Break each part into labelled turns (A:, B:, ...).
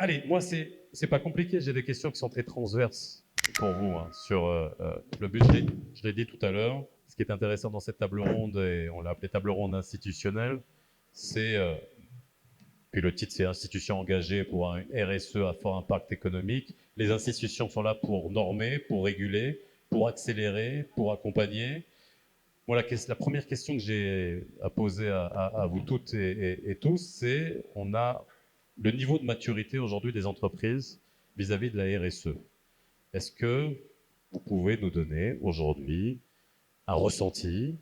A: Allez, moi, c'est pas compliqué. J'ai des questions qui sont très transverses pour vous hein, sur le budget. Je l'ai dit tout à l'heure. Ce qui est intéressant dans cette table ronde, et on l'a appelée table ronde institutionnelle, c'est, puis le titre, c'est institutions engagées pour un RSE à fort impact économique. Les institutions sont là pour normer, pour réguler, pour accélérer, pour accompagner. Moi, la première question que j'ai à poser à vous toutes et tous, c'est on a le niveau de maturité aujourd'hui des entreprises vis-à-vis de la RSE. Est-ce que vous pouvez nous donner aujourd'hui un ressenti,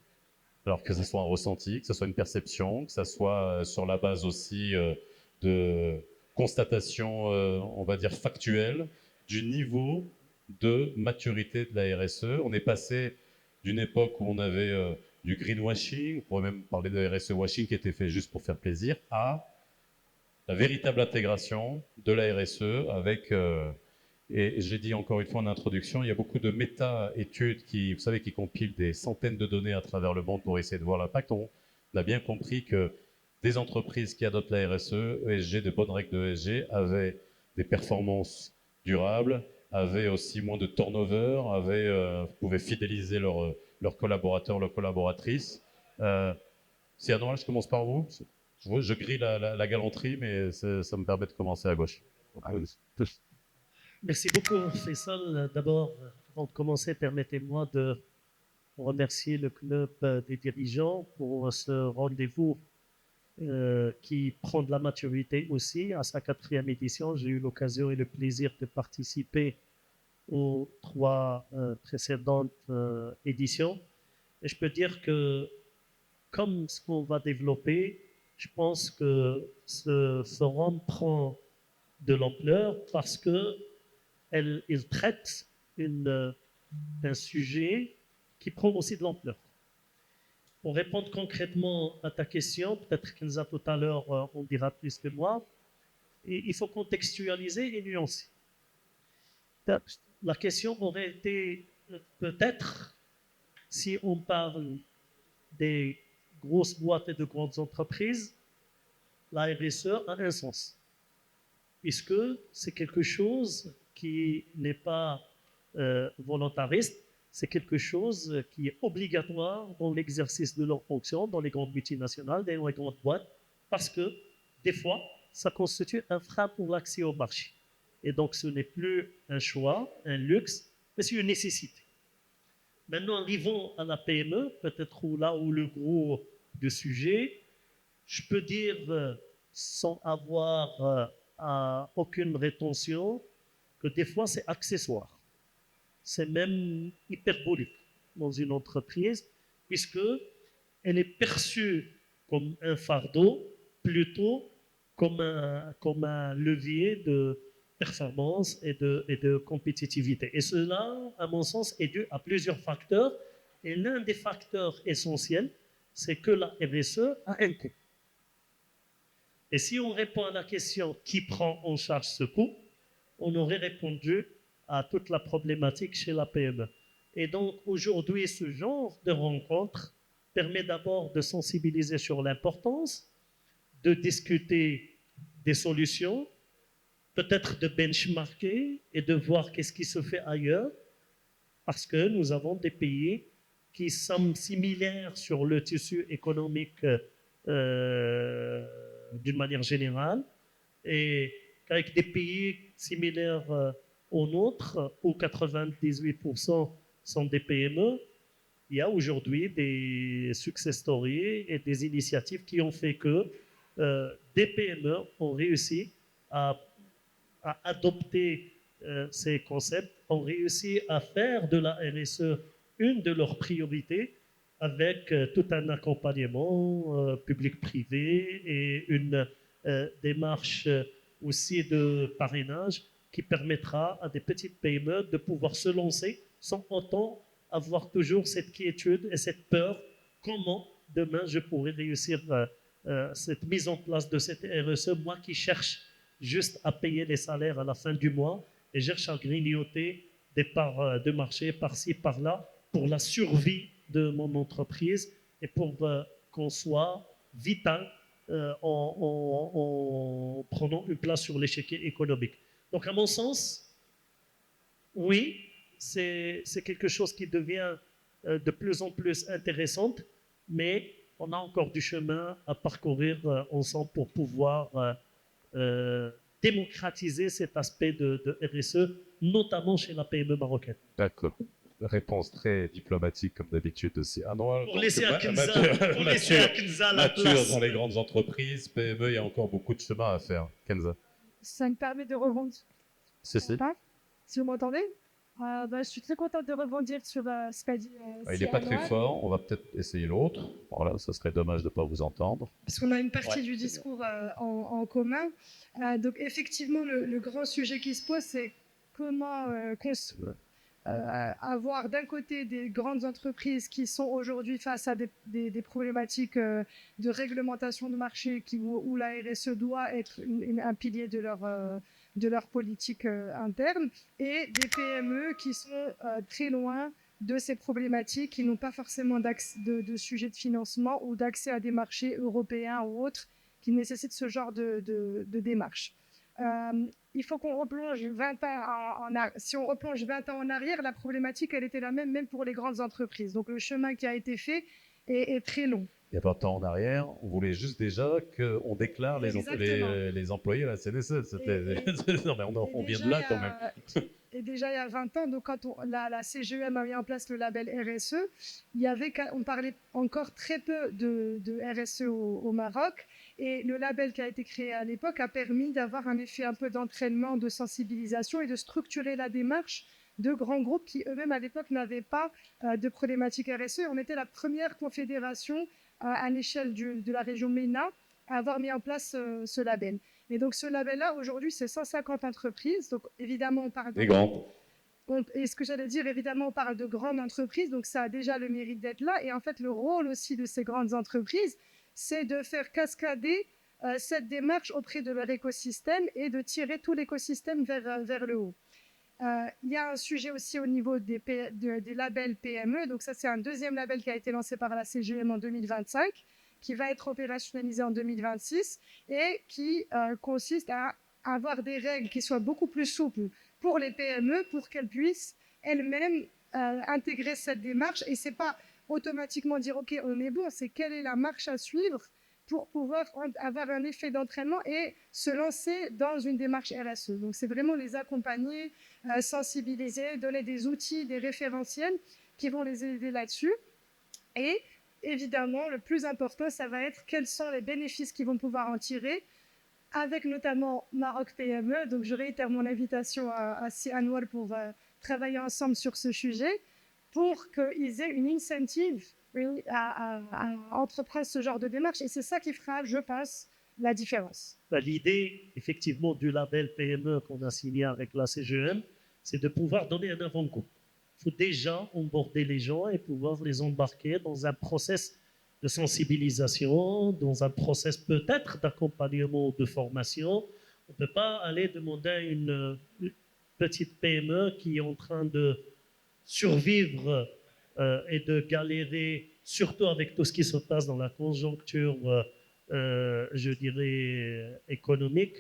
A: alors que ce soit un ressenti, que ce soit une perception, que ce soit sur la base aussi de constatations, on va dire factuelles, du niveau de maturité de la RSE. On est passé d'une époque où on avait du greenwashing, on pourrait même parler de RSE washing qui était fait juste pour faire plaisir, à la véritable intégration de la RSE avec, et j'ai dit encore une fois en introduction, il y a beaucoup de méta-études qui, vous savez, qui compilent des centaines de données à travers le monde pour essayer de voir l'impact. On a bien compris que des entreprises qui adoptent la RSE, ESG, de bonnes règles de ESG, avaient des performances durables, avaient aussi moins de turnover, pouvaient fidéliser leurs collaborateurs, leurs collaboratrices. Si Anormal, je commence par vous. Je grille la galanterie, mais ça me permet de commencer à gauche.
B: Merci beaucoup, Faisal. D'abord, avant de commencer, permettez-moi de remercier le club des dirigeants pour ce rendez-vous qui prend de la maturité aussi. À sa quatrième édition, j'ai eu l'occasion et le plaisir de participer aux trois précédentes éditions. Et je peux dire que, comme ce qu'on va développer, je pense que ce forum prend de l'ampleur parce que il traite un sujet qui prend aussi de l'ampleur. Pour répondre concrètement à ta question, peut-être qu'Elsa tout à l'heure en dira plus que moi, il faut contextualiser et nuancer. La question aurait été peut-être si on parle des grosses boîtes et de grandes entreprises, la RSE a un sens, puisque c'est quelque chose qui n'est pas volontariste, c'est quelque chose qui est obligatoire dans l'exercice de leur fonction dans les grandes multinationales, dans les grandes boîtes, parce que des fois, ça constitue un frein pour l'accès au marché. Et donc, ce n'est plus un choix, un luxe, mais c'est une nécessité. Maintenant, arrivons à la PME, peut-être là où le gros du sujet. Je peux dire, sans avoir aucune rétention, que des fois, c'est accessoire. C'est même hyperbolique dans une entreprise, puisque elle est perçue comme un fardeau plutôt comme un levier de performance et de compétitivité. Et cela, à mon sens, est dû à plusieurs facteurs. Et l'un des facteurs essentiels, c'est que la RSE a un coût. Et si on répond à la question qui prend en charge ce coût, on aurait répondu à toute la problématique chez la PME. Et donc aujourd'hui, ce genre de rencontre permet d'abord de sensibiliser sur l'importance, de discuter des solutions, peut-être de benchmarker et de voir qu'est-ce qui se fait ailleurs, parce que nous avons des pays qui sont similaires sur le tissu économique d'une manière générale, et avec des pays similaires aux nôtres, où 98% sont des PME, il y a aujourd'hui des success stories et des initiatives qui ont fait que des PME ont réussi à, à adopter ces concepts, ont réussi à faire de la RSE une de leurs priorités avec tout un accompagnement public-privé et une démarche aussi de parrainage qui permettra à des petites PME de pouvoir se lancer sans autant avoir toujours cette quiétude et cette peur. Comment demain je pourrais réussir cette mise en place de cette RSE, moi qui cherche juste à payer les salaires à la fin du mois et cherche à grignoter des parts de marché par-ci, par-là pour la survie de mon entreprise et pour qu'on soit vital en prenant une place sur l'échiquier économique. Donc, à mon sens, oui, c'est quelque chose qui devient de plus en plus intéressante, mais on a encore du chemin à parcourir ensemble pour pouvoir euh, démocratiser cet aspect de RSE, notamment chez la PME marocaine.
A: D'accord. Réponse très diplomatique, comme d'habitude, aussi. Anouar,
B: Pour laisser à Kenza, la
A: nature
B: place.
A: dans les grandes entreprises, PME, il y a encore beaucoup de chemin à faire. Kenza.
C: Ça me permet de rebondir.
A: Cécile.
C: Si vous m'entendez, je suis très contente de rebondir sur ce qu'a dit
A: Il n'est pas très fort, on va peut-être essayer l'autre. Voilà, ça serait dommage de ne pas vous entendre.
C: Parce qu'on a une partie du discours en commun. Donc effectivement, le grand sujet qui se pose, c'est comment avoir d'un côté des grandes entreprises qui sont aujourd'hui face à des problématiques de réglementation de marché où la RSE doit être un pilier de leur politique interne, et des PME qui sont très loin de ces problématiques, qui n'ont pas forcément de sujets de financement ou d'accès à des marchés européens ou autres qui nécessitent ce genre de démarche. Il faut qu'on replonge 20 ans si on replonge 20 ans en arrière, la problématique, elle était la même pour les grandes entreprises. Donc le chemin qui a été fait est très long.
A: Il y a 20 ans en arrière, on voulait juste déjà qu'on déclare les employés à la CNSE. Non, mais on vient de là quand même.
C: Et déjà il y a 20 ans, donc quand la CGEM a mis en place le label RSE, on parlait encore très peu de RSE au Maroc. Et le label qui a été créé à l'époque a permis d'avoir un effet un peu d'entraînement, de sensibilisation et de structurer la démarche de grands groupes qui eux-mêmes à l'époque n'avaient pas de problématique RSE. On était la première confédération à l'échelle de la région MENA à avoir mis en place ce label. Et donc ce label-là, aujourd'hui, c'est 150 entreprises. Donc évidemment, on parle
A: des grandes.
C: Et ce que j'allais dire, évidemment, on parle de grandes entreprises, donc ça a déjà le mérite d'être là. Et en fait, le rôle aussi de ces grandes entreprises, c'est de faire cascader cette démarche auprès de leur écosystème et de tirer tout l'écosystème vers le haut. Il y a un sujet aussi au niveau des labels PME. Donc ça, c'est un deuxième label qui a été lancé par la CGM en 2025, qui va être opérationnalisé en 2026 et qui consiste à avoir des règles qui soient beaucoup plus souples pour les PME pour qu'elles puissent elles-mêmes intégrer cette démarche. Et c'est pas automatiquement dire ok, on est bon, c'est quelle est la marche à suivre pour pouvoir avoir un effet d'entraînement et se lancer dans une démarche RSE. Donc c'est vraiment les accompagner, sensibiliser, donner des outils, des référentiels qui vont les aider là-dessus. Et évidemment, le plus important, ça va être quels sont les bénéfices qu'ils vont pouvoir en tirer, avec notamment Maroc PME. Donc je réitère mon invitation à Anouar pour travailler ensemble sur ce sujet, pour qu'ils aient une incentive à entreprendre ce genre de démarche. Et c'est ça qui fera, je pense, la différence.
B: L'idée, effectivement, du label PME qu'on a signé avec la CGM, c'est de pouvoir donner un avant-goût. Il faut déjà onboarder les gens et pouvoir les embarquer dans un process de sensibilisation, dans un process peut-être d'accompagnement ou de formation. On ne peut pas aller demander à une petite PME qui est en train de survivre et de galérer, surtout avec tout ce qui se passe dans la conjoncture, je dirais, économique,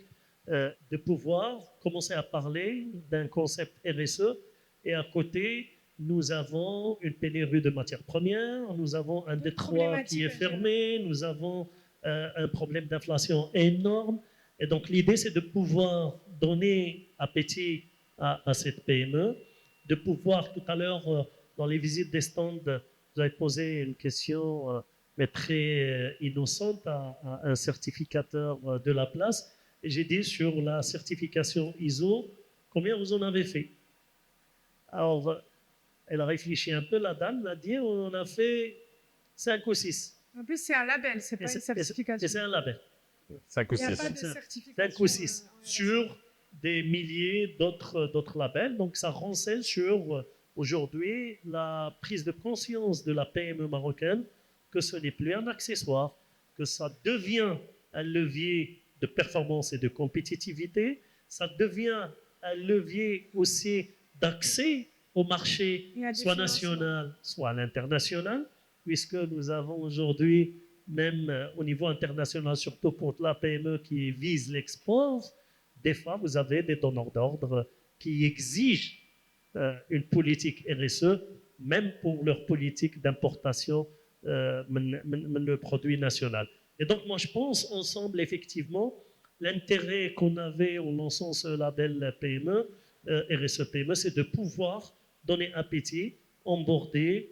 B: de pouvoir commencer à parler d'un concept RSE. Et à côté, nous avons une pénurie de matières premières, nous avons un détroit qui est fermé, nous avons un problème d'inflation énorme. Et donc l'idée, c'est de pouvoir donner appétit à cette PME, de pouvoir tout à l'heure, dans les visites des stands, vous avez posé une question, mais très innocente, à un certificateur de la place. Et j'ai dit sur la certification ISO, combien vous en avez fait? Alors, elle a réfléchi un peu, la dame, elle a dit, on a fait 5 ou 6.
C: En plus, c'est un label, c'est pas une certification.
B: C'est un label.
A: 5 ou 6.
B: 5 ou 6 sur des milliers d'autres labels. Donc, ça renseigne sur, aujourd'hui, la prise de conscience de la PME marocaine que ce n'est plus un accessoire, que ça devient un levier de performance et de compétitivité, ça devient un levier aussi d'accès au marché, soit national, soit à l'international, puisque nous avons aujourd'hui même au niveau international, surtout pour la PME qui vise l'export, des fois, vous avez des donneurs d'ordre qui exigent une politique RSE, même pour leur politique d'importation le produit national. Et donc, moi, je pense ensemble, effectivement, l'intérêt qu'on avait en lançant ce label PME, RSE PME, c'est de pouvoir donner appétit, emborder,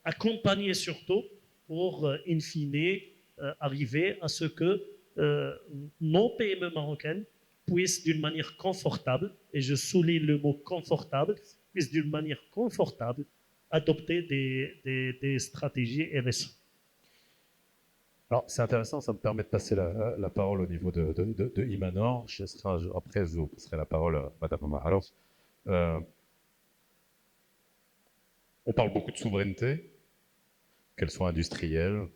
B: accompagner surtout pour, in fine, arriver à ce que nos PME marocaines puissent d'une manière confortable, et je souligne le mot confortable, puissent d'une manière confortable adopter des stratégies RSE.
A: Alors, c'est intéressant, ça me permet de passer la parole au niveau de Imanor. Après, je vous passerai la parole à Madame Maharouf. On parle beaucoup de souveraineté, qu'elle soit industrielle,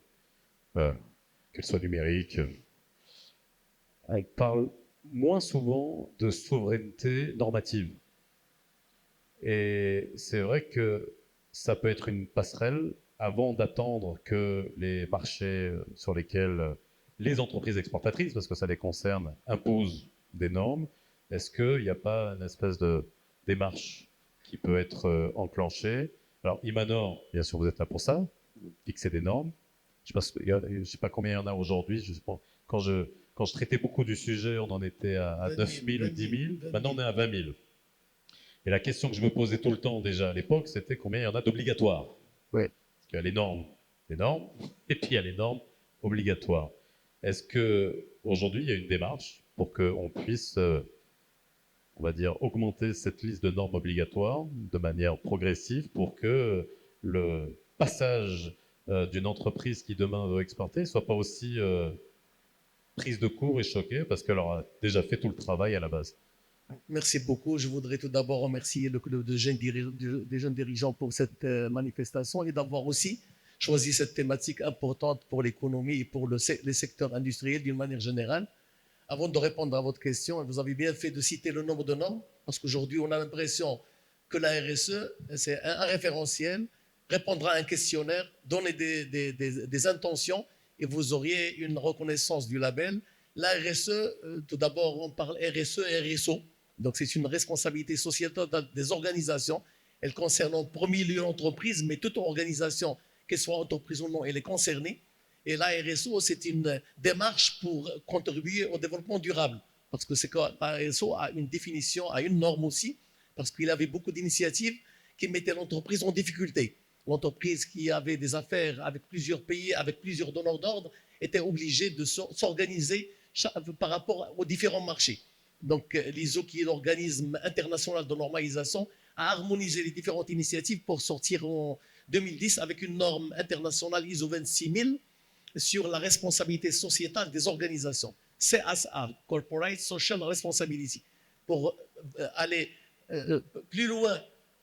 A: qu'elle soit numérique. On parle moins souvent de souveraineté normative. Et c'est vrai que ça peut être une passerelle avant d'attendre que les marchés sur lesquels les entreprises exportatrices, parce que ça les concerne, imposent des normes. Est-ce qu'il n'y a pas une espèce de démarche qui peut être enclenchée? Alors, Imanor, bien sûr, vous êtes là pour ça, fixer des normes. Je ne sais pas combien il y en a aujourd'hui. Quand je traitais beaucoup du sujet, on en était à 9 000, 10 000. Maintenant, on est à 20 000. Et la question que je me posais tout le temps déjà à l'époque, c'était combien il y en a d'obligatoires.
D: Ouais.
A: Parce qu'il y a les normes, et puis il y a les normes obligatoires. Est-ce qu'aujourd'hui, il y a une démarche pour qu'on puisse, on va dire, augmenter cette liste de normes obligatoires de manière progressive pour que le passage d'une entreprise qui demain veut exporter ne soit pas aussi prise de court et choquée parce qu'elle aura déjà fait tout le travail à la base?
D: Merci beaucoup. Je voudrais tout d'abord remercier le club des jeunes dirigeants pour cette manifestation et d'avoir aussi choisi cette thématique importante pour l'économie et pour les secteurs industriels d'une manière générale. Avant de répondre à votre question, vous avez bien fait de citer le nombre de normes, parce qu'aujourd'hui, on a l'impression que la RSE, c'est un référentiel, répondre à un questionnaire, donner des intentions, et vous auriez une reconnaissance du label. La RSE, tout d'abord, on parle RSE et RSO. Donc, c'est une responsabilité sociétale des organisations. Elle concerne en premier lieu l'entreprise, mais toute organisation, qu'elle soit entreprise ou non, elle est concernée. Et la RSO, c'est une démarche pour contribuer au développement durable. Parce que la RSO a une définition, a une norme aussi, parce qu'il y avait beaucoup d'initiatives qui mettaient l'entreprise en difficulté. L'entreprise qui avait des affaires avec plusieurs pays, avec plusieurs donneurs d'ordre, était obligée de s'organiser par rapport aux différents marchés. Donc, l'ISO, qui est l'organisme international de normalisation, a harmonisé les différentes initiatives pour sortir en 2010 avec une norme internationale ISO 26000 sur la responsabilité sociétale des organisations. CSR, Corporate Social Responsibility, pour aller plus loin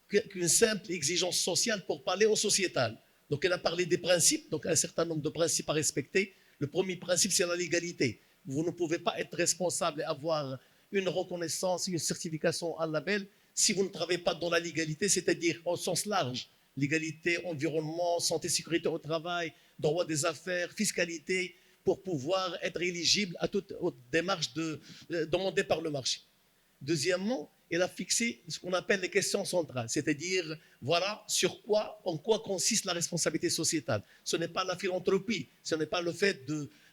D: qu'une simple exigence sociale pour parler au sociétal. Donc, elle a parlé des principes, donc un certain nombre de principes à respecter. Le premier principe, c'est la légalité. Vous ne pouvez pas être responsable et avoir une reconnaissance, une certification à label si vous ne travaillez pas dans la légalité, c'est-à-dire au sens large. Légalité, environnement, santé, sécurité au travail, droit des affaires, fiscalité, pour pouvoir être éligible à toute démarche demandée par le marché. Deuxièmement, elle a fixé ce qu'on appelle les questions centrales, c'est-à-dire, voilà en quoi consiste la responsabilité sociétale. Ce n'est pas la philanthropie, ce n'est pas le fait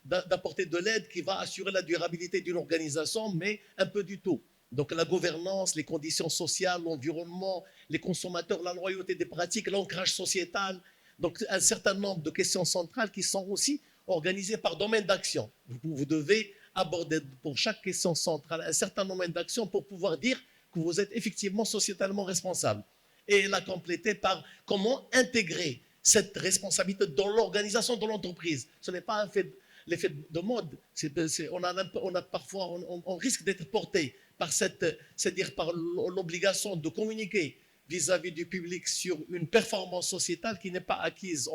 D: d'apporter de l'aide qui va assurer la durabilité d'une organisation, mais un peu du tout. Donc la gouvernance, les conditions sociales, l'environnement, les consommateurs, la loyauté des pratiques, l'ancrage sociétal. Donc un certain nombre de questions centrales qui sont aussi organisées par domaine d'action. Vous devez aborder pour chaque question centrale un certain domaine d'action pour pouvoir dire que vous êtes effectivement sociétalement responsable. Et elle a complété par comment intégrer cette responsabilité dans l'organisation de l'entreprise. Ce n'est pas l'effet de mode. On risque d'être porté par c'est-à-dire par l'obligation de communiquer vis-à-vis du public sur une performance sociétale qui n'est pas acquise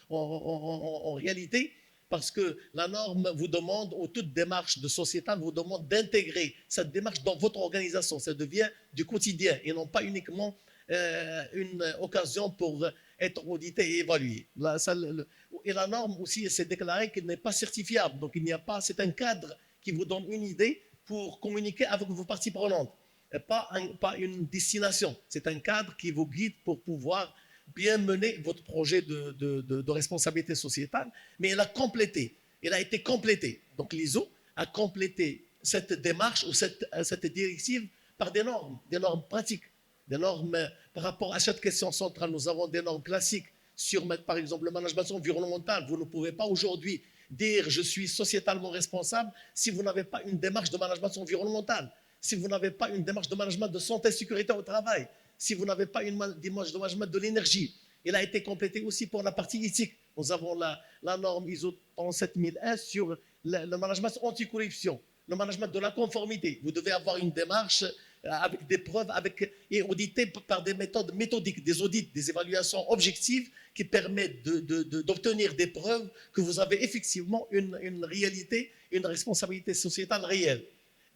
D: en réalité, parce que la norme vous demande, ou toute démarche de sociétale vous demande d'intégrer cette démarche dans votre organisation. Ça devient du quotidien et non pas uniquement une occasion pour être audité et évalué. Et la norme aussi, c'est déclaré qu'elle n'est pas certifiable. Donc, il n'y a pas, c'est un cadre qui vous donne une idée pour communiquer avec vos parties prenantes. Et pas une destination. C'est un cadre qui vous guide pour pouvoir bien mener votre projet de responsabilité sociétale. Mais elle a complété. Elle a été complétée. Donc, l'ISO a complété cette démarche ou cette directive par des normes pratiques, des normes par rapport à cette question centrale. Nous avons des normes classiques sur, par exemple, le management environnemental. Vous ne pouvez pas aujourd'hui dire je suis sociétalement responsable si vous n'avez pas une démarche de management environnemental, si vous n'avez pas une démarche de management de santé et sécurité au travail, si vous n'avez pas une démarche de management de l'énergie. Il a été complété aussi pour la partie éthique. Nous avons la norme ISO 37001 sur le management anticorruption, le management de la conformité. Vous devez avoir une démarche avec des preuves et auditée par des méthodes méthodiques, des audits, des évaluations objectives qui permettent d'obtenir des preuves que vous avez effectivement une réalité, une responsabilité sociétale réelle.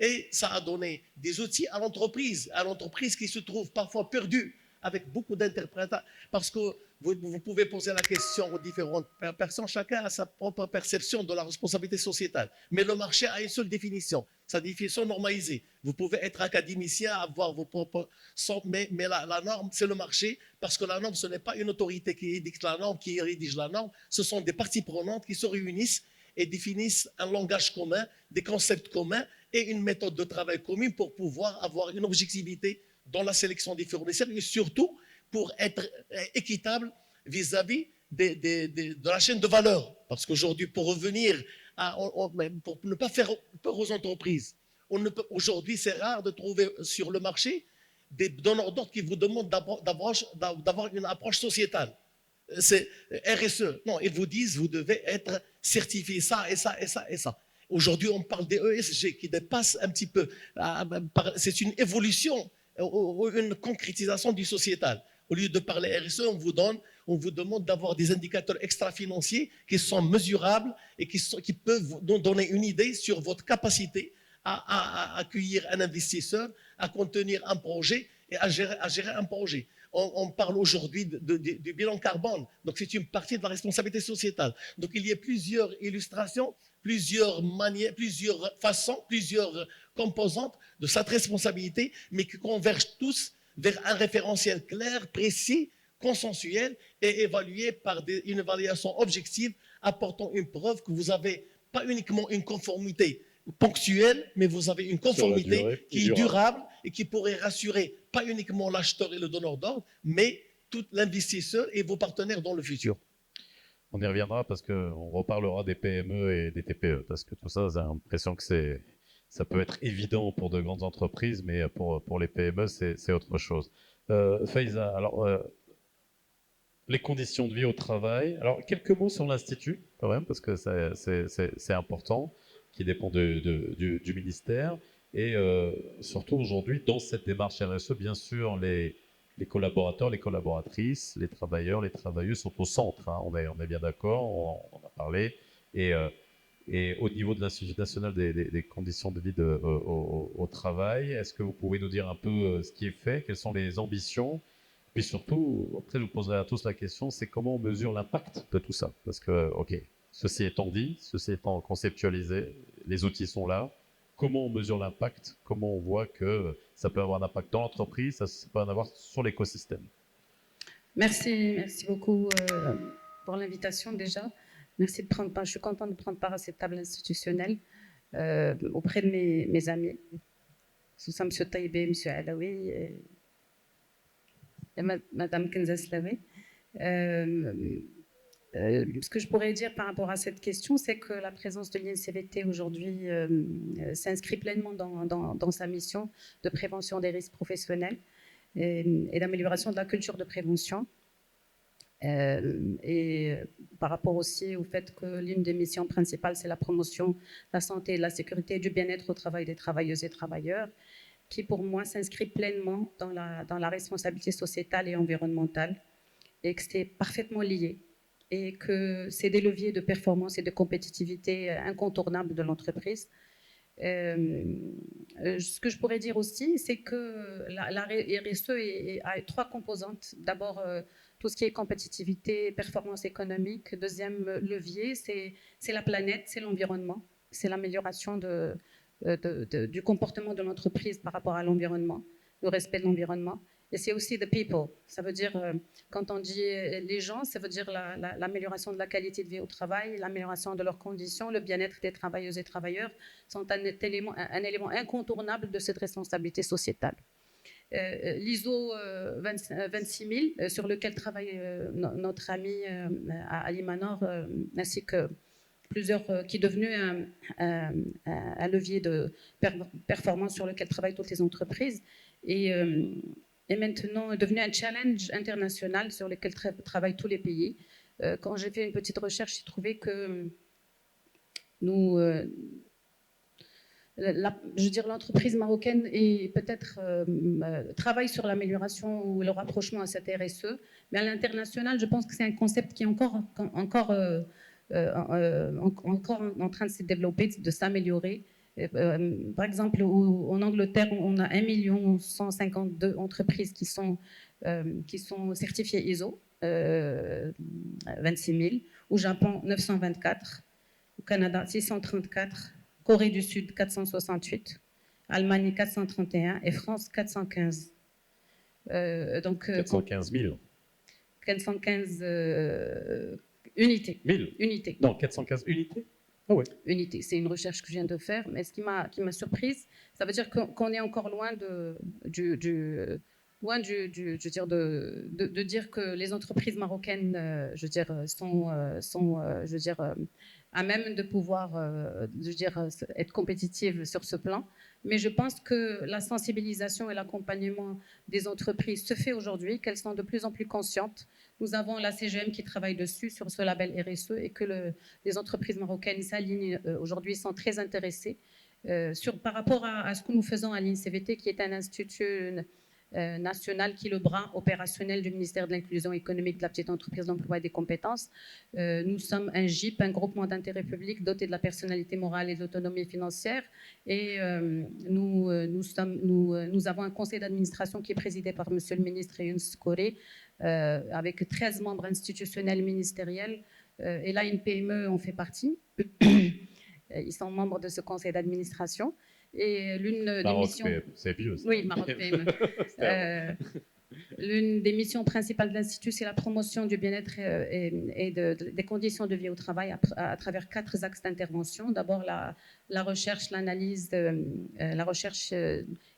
D: Et ça a donné des outils à l'entreprise qui se trouve parfois perdue avec beaucoup d'interprétations, parce que vous pouvez poser la question aux différentes personnes, chacun a sa propre perception de la responsabilité sociétale. Mais le marché a une seule définition, sa définition normalisée. Vous pouvez être académicien, avoir vos propres sons, mais la norme, c'est le marché, parce que la norme, ce n'est pas une autorité qui édicte la norme, qui rédige la norme, ce sont des parties prenantes qui se réunissent et définissent un langage commun, des concepts communs et une méthode de travail commune pour pouvoir avoir une objectivité dans la sélection des fournisseurs et surtout pour être équitable vis-à-vis de la chaîne de valeur. Parce qu'aujourd'hui, pour revenir pour ne pas faire peur aux entreprises, aujourd'hui, c'est rare de trouver sur le marché des donneurs d'ordre qui vous demandent d'avoir une approche sociétale. C'est RSE. Non, ils vous disent, vous devez être certifié ça et ça et ça et ça. Aujourd'hui, on parle des ESG qui dépassent un petit peu. C'est une évolution, une concrétisation du sociétal. Au lieu de parler RSE, on vous demande d'avoir des indicateurs extra-financiers qui sont mesurables et qui peuvent vous donner une idée sur votre capacité à accueillir un investisseur, à contenir un projet et à gérer un projet. On parle aujourd'hui du bilan carbone. Donc, c'est une partie de la responsabilité sociétale. Donc, il y a plusieurs illustrations, plusieurs manières, plusieurs façons, plusieurs composantes de cette responsabilité, mais qui convergent tous vers un référentiel clair, précis, consensuel et évalué par une évaluation objective apportant une preuve que vous n'avez pas uniquement une conformité ponctuelle, mais vous avez une conformité qui est durable et qui pourrait rassurer pas uniquement l'acheteur et le donneur d'ordre, mais tout l'investisseur et vos partenaires dans le futur.
A: On y reviendra parce qu'on reparlera des PME et des TPE, parce que tout ça, j'ai l'impression que ça peut être évident pour de grandes entreprises, mais pour les PME, c'est autre chose. Faiza, alors, les conditions de vie au travail. Alors, quelques mots sur l'Institut, quand même, parce que c'est important, qui dépend du ministère. Et surtout aujourd'hui, dans cette démarche RSE, bien sûr, les collaborateurs, les collaboratrices, les travailleurs, les travailleuses sont au centre. Hein. On est bien d'accord, on en a parlé. Et au niveau de l'Institut national des conditions de vie au travail, est-ce que vous pouvez nous dire un peu ce qui est fait, quelles sont les ambitions? Puis surtout, après je vous poserai à tous la question, c'est comment on mesure l'impact de tout ça? Parce que, ok, ceci étant dit, ceci étant conceptualisé, les outils sont là. Comment on mesure l'impact? Comment on voit que ça peut avoir un impact dans l'entreprise, ça peut en avoir sur l'écosystème?
E: Merci beaucoup pour l'invitation déjà. Merci de prendre part. Je suis contente de prendre part à cette table institutionnelle auprès de mes amis. Ce sont M. Taïbé, M. Alaoui et Mme Kenza Slaoui. Ce que je pourrais dire par rapport à cette question, c'est que la présence de l'INCVT aujourd'hui s'inscrit pleinement dans sa mission de prévention des risques professionnels et d'amélioration de la culture de prévention. Et par rapport aussi au fait que l'une des missions principales, c'est la promotion de la santé, de la sécurité et du bien-être au travail des travailleuses et travailleurs, qui pour moi s'inscrit pleinement dans la responsabilité sociétale et environnementale, et que c'est parfaitement lié, et que c'est des leviers de performance et de compétitivité incontournables de l'entreprise. Ce que je pourrais dire aussi, c'est que la RSE a trois composantes. D'abord, tout ce qui est compétitivité, performance économique. Deuxième levier, c'est la planète, c'est l'environnement, c'est l'amélioration du comportement de l'entreprise par rapport à l'environnement, le respect de l'environnement. Et c'est aussi the people. Ça veut dire, quand on dit les gens, ça veut dire l'amélioration de la qualité de vie au travail, l'amélioration de leurs conditions, le bien-être des travailleuses et travailleurs sont un élément incontournable de cette responsabilité sociétale. L'ISO 26000, sur lequel travaille notre ami Ali Manor, ainsi que plusieurs, qui est devenu un levier de performance sur lequel travaillent toutes les entreprises. Et maintenant est devenu un challenge international sur lequel travaillent tous les pays. Quand j'ai fait une petite recherche, j'ai trouvé que nous, l'entreprise marocaine est peut-être travaille sur l'amélioration ou le rapprochement à cette RSE, mais à l'international, je pense que c'est un concept qui est encore en train de se développer, de s'améliorer. Par exemple, en Angleterre, on a 1 152 000 entreprises qui sont certifiées ISO 26 000. Au Japon, 924. Au Canada, 634. Corée du Sud, 468. Allemagne, 431. Et France, 415.
A: 415 000.
E: 415 unités.
A: 1000
E: Unités.
A: Non, 415 unités. Ah ouais.
E: Unité. C'est une recherche que je viens de faire, mais ce qui m'a surprise, ça veut dire qu'on est encore loin de dire que les entreprises marocaines, sont à même de pouvoir, être compétitives sur ce plan. Mais je pense que la sensibilisation et l'accompagnement des entreprises se fait aujourd'hui, qu'elles sont de plus en plus conscientes. Nous avons la CGM qui travaille dessus, sur ce label RSE, et que les entreprises marocaines s'alignent aujourd'hui, sont très intéressées par rapport à ce que nous faisons à l'INCVT, qui est un institut national qui est le bras opérationnel du ministère de l'Inclusion économique, de la petite entreprise, de l'emploi et des compétences. Nous sommes un GIP, un groupement d'intérêt public doté de la personnalité morale et de l'autonomie financière. Et nous avons un conseil d'administration qui est présidé par Monsieur le ministre Younes Koré, avec 13 membres institutionnels ministériels. Et là, une PME en fait partie. Ils sont membres de ce conseil d'administration. Et l'une des missions...
A: c'est vieux.
E: Oui, Maroc PME. L'une des missions principales de l'Institut, c'est la promotion du bien-être et des conditions de vie au travail à travers 4 axes d'intervention. D'abord, la recherche, l'analyse, et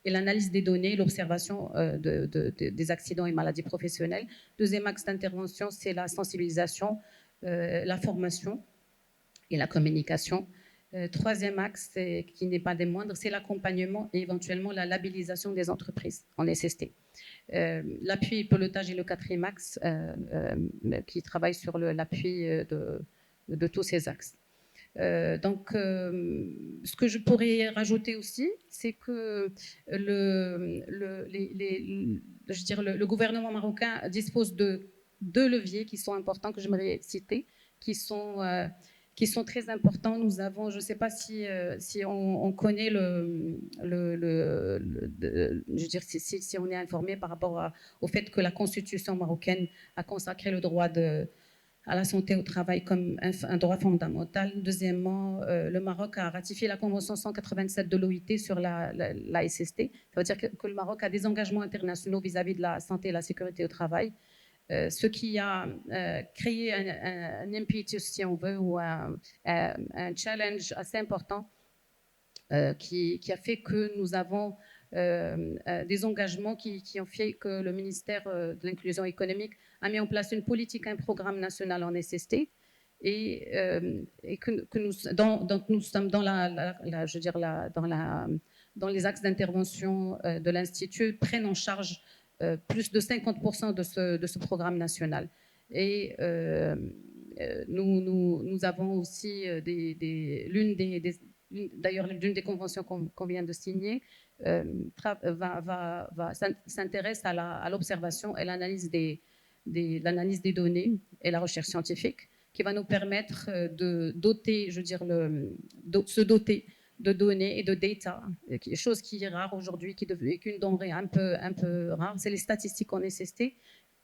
E: l'analyse des données, l'observation des accidents et maladies professionnelles. Deuxième axe d'intervention, c'est la sensibilisation, la formation et la communication. Troisième axe, qui n'est pas des moindres, c'est l'accompagnement et éventuellement la labellisation des entreprises en SST. L'appui et pilotage est le 4e axe qui travaille sur l'appui de tous ces axes. Ce que je pourrais rajouter aussi, c'est que le gouvernement marocain dispose de 2 leviers qui sont importants, que j'aimerais citer, qui sont très importants. Nous avons, je ne sais pas si on connaît si on est informé par rapport au fait que la Constitution marocaine a consacré le droit à la santé au travail comme un droit fondamental. Deuxièmement, le Maroc a ratifié la Convention 187 de l'OIT sur la SST. Ça veut dire que le Maroc a des engagements internationaux vis-à-vis de la santé et la sécurité au travail. Ce qui a créé un impetus, si on veut, ou un challenge assez important qui a fait que nous avons des engagements qui ont fait que le ministère de l'Inclusion économique a mis en place une politique, un programme national en SST, et que nous sommes dans les axes d'intervention de l'Institut, prennent en charge plus de 50% de ce programme national. Et nous avons aussi l'une des conventions qu'on vient de signer s'intéresse à l'observation et l'analyse des données et la recherche scientifique, qui va nous permettre de se doter de données et de data, chose qui est rare aujourd'hui, qui est une denrée un peu rare. C'est les statistiques en SST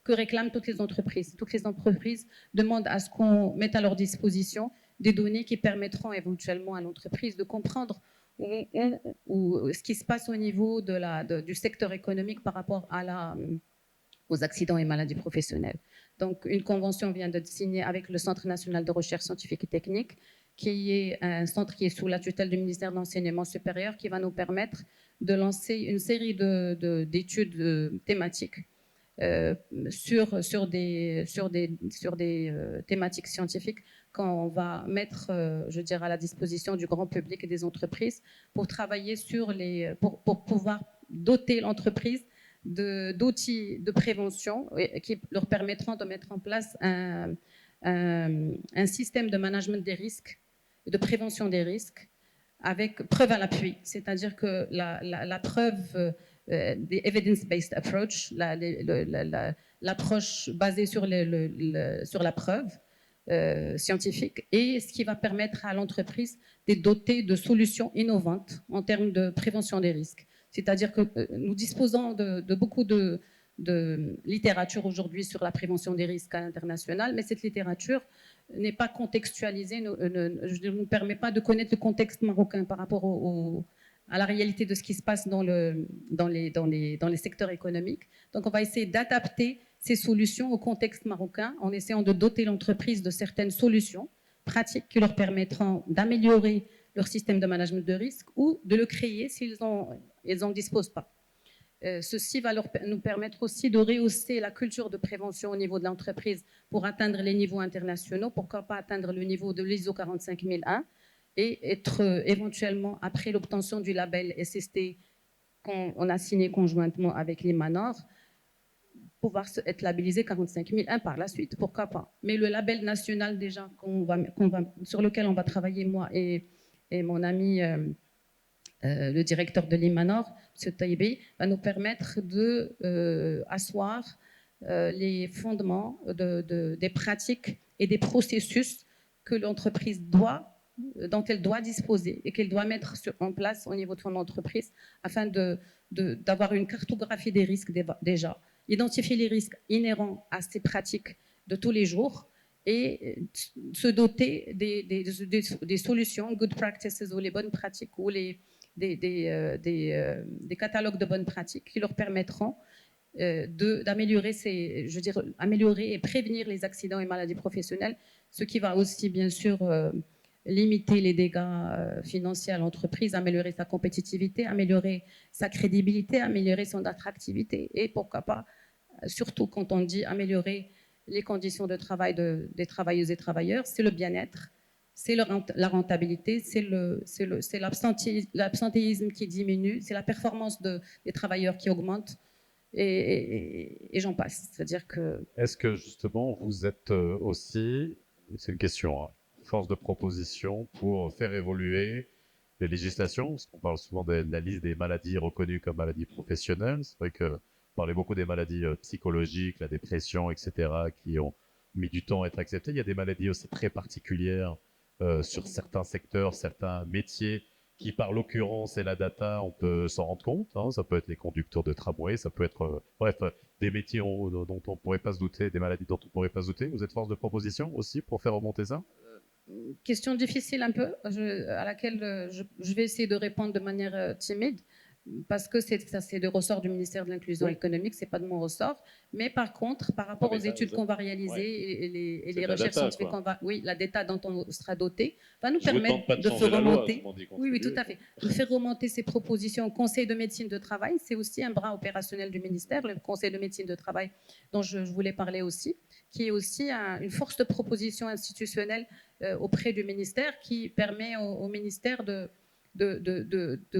E: que réclament toutes les entreprises. Toutes les entreprises demandent à ce qu'on mette à leur disposition des données qui permettront éventuellement à l'entreprise de comprendre ce qui se passe au niveau du secteur économique par rapport aux accidents et maladies professionnelles. Donc, une convention vient d'être signée avec le Centre national de recherche scientifique et technique, qui est un centre qui est sous la tutelle du ministère de l'Enseignement supérieur, qui va nous permettre de lancer une série d'études thématiques sur des thématiques scientifiques qu'on va mettre, je dirais, à la disposition du grand public et des entreprises pour travailler pour pouvoir doter l'entreprise d'outils de prévention qui leur permettront de mettre en place un système de management des risques, de prévention des risques, avec preuve à l'appui. C'est-à-dire que la preuve, des evidence-based approach, l'approche basée sur la preuve scientifique, et ce qui va permettre à l'entreprise de doter de solutions innovantes en termes de prévention des risques. C'est-à-dire que nous disposons de beaucoup de littérature aujourd'hui sur la prévention des risques à l'international, mais cette littérature n'est pas contextualisée, ne nous permet pas de connaître le contexte marocain par rapport à la réalité de ce qui se passe dans les secteurs économiques. Donc on va essayer d'adapter ces solutions au contexte marocain en essayant de doter l'entreprise de certaines solutions pratiques qui leur permettront d'améliorer leur système de management de risque ou de le créer s'ils n'en disposent pas. Ceci va nous permettre aussi de rehausser la culture de prévention au niveau de l'entreprise pour atteindre les niveaux internationaux, pourquoi pas atteindre le niveau de l'ISO 45001 et être éventuellement, après l'obtention du label SST qu'on a signé conjointement avec l'Imanor, pouvoir être labellisé 45001 par la suite, pourquoi pas. Mais le label national déjà sur lequel on va travailler, moi et mon ami le directeur de l'Imanor, M. Taïbi, va nous permettre d'asseoir les fondements des pratiques et des processus que l'entreprise dont elle doit disposer et qu'elle doit mettre en place au niveau de son entreprise afin d'avoir une cartographie des risques déjà, identifier les risques inhérents à ces pratiques de tous les jours et se doter des solutions, good practices ou les bonnes pratiques ou des catalogues de bonnes pratiques qui leur permettront d'améliorer améliorer et prévenir les accidents et maladies professionnelles, ce qui va aussi bien sûr limiter les dégâts financiers à l'entreprise, améliorer sa compétitivité, améliorer sa crédibilité, améliorer son attractivité et pourquoi pas, surtout quand on dit améliorer les conditions de travail des travailleuses et travailleurs, c'est le bien-être, c'est la rentabilité, c'est l'absentéisme qui diminue, c'est la performance des travailleurs qui augmente et j'en passe. C'est-à-dire que...
A: Est-ce que justement vous êtes aussi, c'est une question, hein, force de proposition pour faire évoluer les législations, parce qu'on parle souvent de la liste des maladies reconnues comme maladies professionnelles. C'est vrai que vous parlez beaucoup des maladies psychologiques, la dépression, etc., qui ont mis du temps à être acceptées. Il y a des maladies aussi très particulières sur certains secteurs, certains métiers, qui par l'occurrence et la data, on peut s'en rendre compte. Hein. Ça peut être les conducteurs de tramway, ça peut être, des métiers dont on ne pourrait pas se douter, des maladies dont on ne pourrait pas se douter. Vous êtes force de proposition aussi pour faire remonter ça?
E: Question difficile un peu, à laquelle je vais essayer de répondre de manière timide, parce que c'est le ressort du ministère de l'Inclusion économique, c'est pas de mon ressort. Mais par contre, par rapport aux études qu'on va réaliser et les recherches scientifiques la data dont on sera doté, va nous permettre de faire remonter. Oui, tout à fait. De faire remonter ces propositions au Conseil de médecine de travail. C'est aussi un bras opérationnel du ministère, le Conseil de médecine de travail dont je voulais parler aussi, qui est aussi une force de proposition institutionnelle auprès du ministère qui permet au ministère de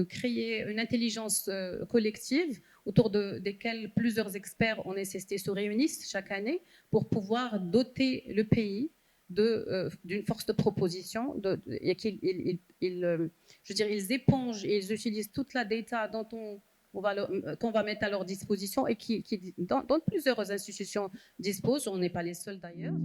E: créer une intelligence collective autour desquelles plusieurs experts en SST se réunissent chaque année pour pouvoir doter le pays d'une force de proposition et qu'ils ils épongent et ils utilisent toute la data qu'on va mettre à leur disposition et dont plusieurs institutions disposent, on n'est pas les seuls d'ailleurs.